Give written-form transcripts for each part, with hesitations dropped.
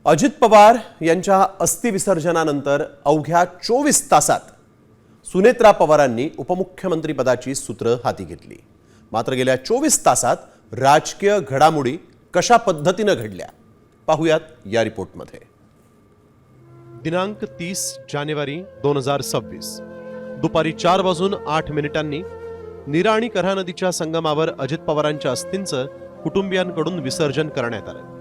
अजित पवार यांच्या अस्थिविसर्जनानंतर अवघ्या 24 तासात सुनेत्रा पवारांनी उपमुख्यमंत्रीपदाची सूत्र हाती घेतली। मात्र गेल्या 24 तासात राजकीय घडामोडी कशा पद्धतीने घडल्या पाहूयात या रिपोर्टमध्ये। दिनांक 30 जानेवारी 2026 दुपारी 4:08 नीरा आणि कऱ्हा नदीच्या संगमावर अजित पवारांच्या अस्थींचं कुटुंबियांकडून विसर्जन करण्यात आलं।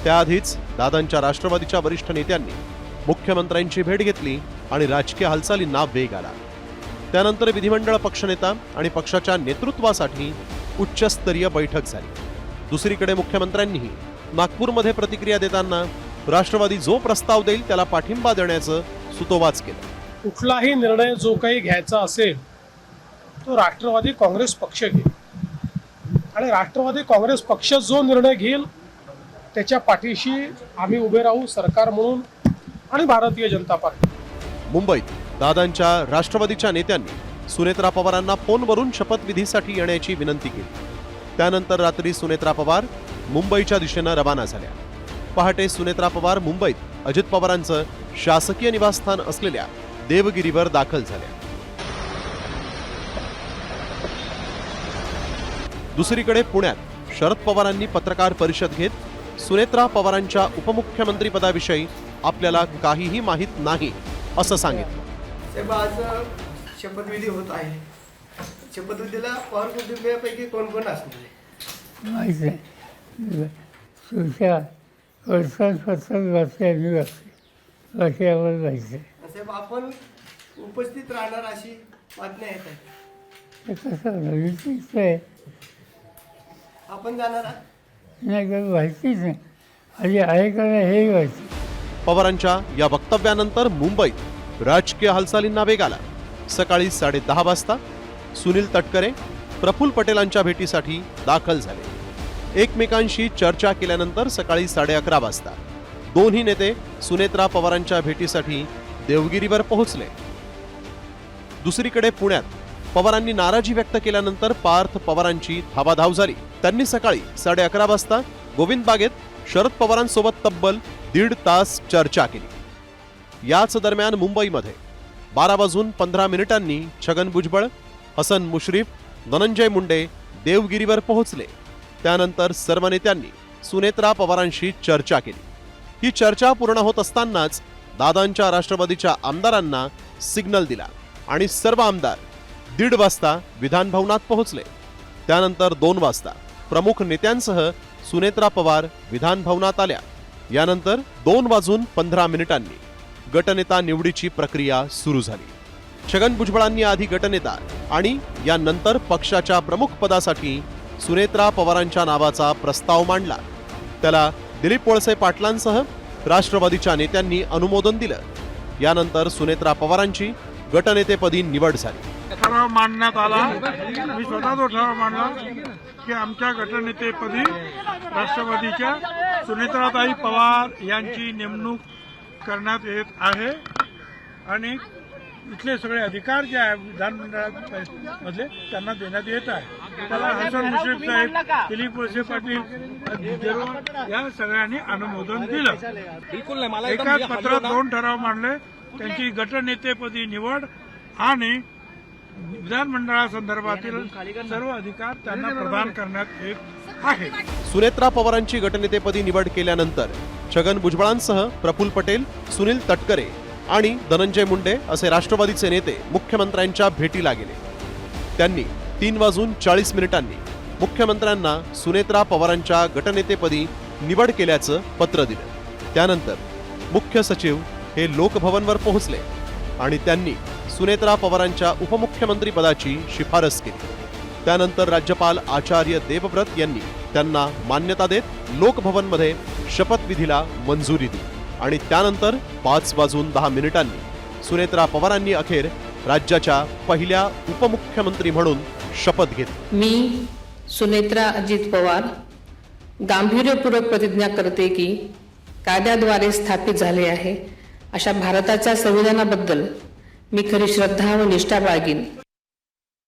त्याआधीच दादांच्या राष्ट्रवादीच्या वरिष्ठ नेत्यांनी मुख्यमंत्र्यांची भेट घेतली आणि राजकीय हालचालींना वेग आला। त्यानंतर विधिमंडळ पक्षनेता आणि पक्षाच्या नेतृत्वासाठी उच्चस्तरीय बैठक झाली। दुसरीकडे मुख्यमंत्र्यांनीही नागपूरमध्ये प्रतिक्रिया देताना राष्ट्रवादी जो प्रस्ताव देईल त्याला पाठिंबा देण्याचं सुतोवाच केलं। कुठलाही निर्णय जो काही घ्यायचा असेल तो राष्ट्रवादी काँग्रेस पक्ष घेईल आणि राष्ट्रवादी काँग्रेस पक्ष जो निर्णय घेईल त्याच्या पाठीशी आम्ही उभे राहू, सरकार म्हणून आणि भारतीय जनता पार्टी। मुंबईत दादांच्या राष्ट्रवादीच्या नेत्यांनी सुनेत्रा पवारांना फोनवरून शपथविधीसाठी येण्याची विनंती केली। त्यानंतर रात्री सुनेत्रा पवार मुंबईच्या दिशेने रवाना झाल्या। पहाटे सुनेत्रा पवार मुंबईत अजित पवारांचं शासकीय निवासस्थान असलेल्या देवगिरीवर दाखल झाल्या। दुसरीकडे पुण्यात शरद पवारांनी पत्रकार परिषद घेत सुनेत्रा पवारांच्या उपमुख्यमंत्री पदाविषयी आपल्याला काहीही माहित नाही असं सांगितलं। साहेब, आज शपथविधी होत आहे। शपथविधीला पवार कुटुंबियांपैकी कोण कोण असणार आहे? माहीत नाही। सुशा वर्षावर जायचं। साहेब, आपण उपस्थित राहणार अशी बातमी येत आहे। ते कसं विचित्र आहे, आपण जाणार आहात? नाही का माहितीच नाही। आधी आहे का नाही हे माहिती। पवारांच्या या वक्तव्यानंतर मुंबईत राजकीय हालचालींना वेग आला। सकाळी 10:30 वाजता सुनील तटकरे प्रफुल्ल पटेलांच्या भेटीसाठी दाखल झाले। एकमेकांशी चर्चा केल्यानंतर सकाळी 11:30 वाजता दोन्ही नेते सुनेत्रा पवारांच्या भेटीसाठी देवगिरीवर पोहोचले। दुसरीकडे पुण्यात पवारांनी नाराजी व्यक्त केल्यानंतर पार्थ पवारांची धावाधाव झाली। त्यांनी सकाळी 11:30 वाजता गोविंद बागेत शरद पवारांसोबत तब्बल 1.5 तास चर्चा केली। याच दरम्यान मुंबईमध्ये 12:15 छगन भुजबळ, हसन मुश्रीफ, धनंजय मुंडे देवगिरीवर पोहोचले। त्यानंतर सर्व नेत्यांनी सुनेत्रा पवारांशी चर्चा केली। ही चर्चा पूर्ण होत असतानाच दादांच्या राष्ट्रवादीच्या आमदारांना सिग्नल दिला आणि सर्व आमदार 1:30 वाजता विधान भवनात पोहोचले। त्यानंतर 2 वाजता प्रमुख नेत्यांसह सुनेत्रा पवार विधान भवनात आल्या। यानंतर 2:15 गटनेता निवडीची प्रक्रिया सुरू झाली। छगन भुजबळांनी आधी गटनेता आणि यानंतर पक्षाच्या प्रमुख पदासाठी सुनेत्रा पवारांच्या नावाचा प्रस्ताव मांडला। त्याला दिलीप वळसे पाटलांसह राष्ट्रवादीच्या नेत्यांनी अनुमोदन दिलं। यानंतर सुनेत्रा पवारांची गटनेतेपदी निवड झाली। ठराव मांडण्यात आला। मी स्वतः तो ठराव मांडला की आमच्या गटनेतेपदी राष्ट्रवादीच्या सुनेत्राताई पवार यांची नेमणूक करण्यात येत आहे आणि इथले सगळे अधिकार जे आहे विधानमंडळामधले त्यांना देण्यात येत आहे। त्याला हसन मुश्रीफ साहेब, दिलीप वळसे पाटील या सगळ्यांनी अनुमोदन दिलं। एकाच पत्रात 2 ठराव मांडले, त्यांची गटनेतेपदी निवड आणि विधानमंडळासंदर्भातील सर्व अधिकार त्यांना प्रदान करण्यात येत आहे। सुनेत्रा पवारांची गटनेतेपदी निवड केल्यानंतर छगन भुजबळांसह प्रफुल्ल पटेल, सुनील तटकरे आणि धनंजय मुंडे असे राष्ट्रवादीचे नेते मुख्यमंत्र्यांच्या भेटीला गेले। त्यांनी 3:40 मुख्यमंत्र्यांना सुनेत्रा पवारांच्या गटनेतेपदी निवड केल्याचं पत्र दिलं। त्यानंतर मुख्य सचिव हे लोकभवनवर पोहोचले आणि त्यांनी सुनेत्रा पवारांच्या उपमुख्यमंत्री पदाची शिफारस केली। त्यानंतर राज्यपाल आचार्य देवव्रत यांनी त्यांना मान्यता देत लोकभवनमध्ये शपथविधीला मंजुरी दिली आणि त्यानंतर 5:10 सुनेत्रा पवारांनी अखेर राज्याच्या पहिल्या उपमुख्यमंत्री म्हणून शपथ घेतली। मी सुनेत्रा अजित पवार गांभीर्यपूर्वक प्रतिज्ञा करते की कायद्याद्वारे स्थापित झाले आहे अशा भारताच्या संविधानाबद्दल मी खरी श्रद्धा व निष्ठा बाळगीन।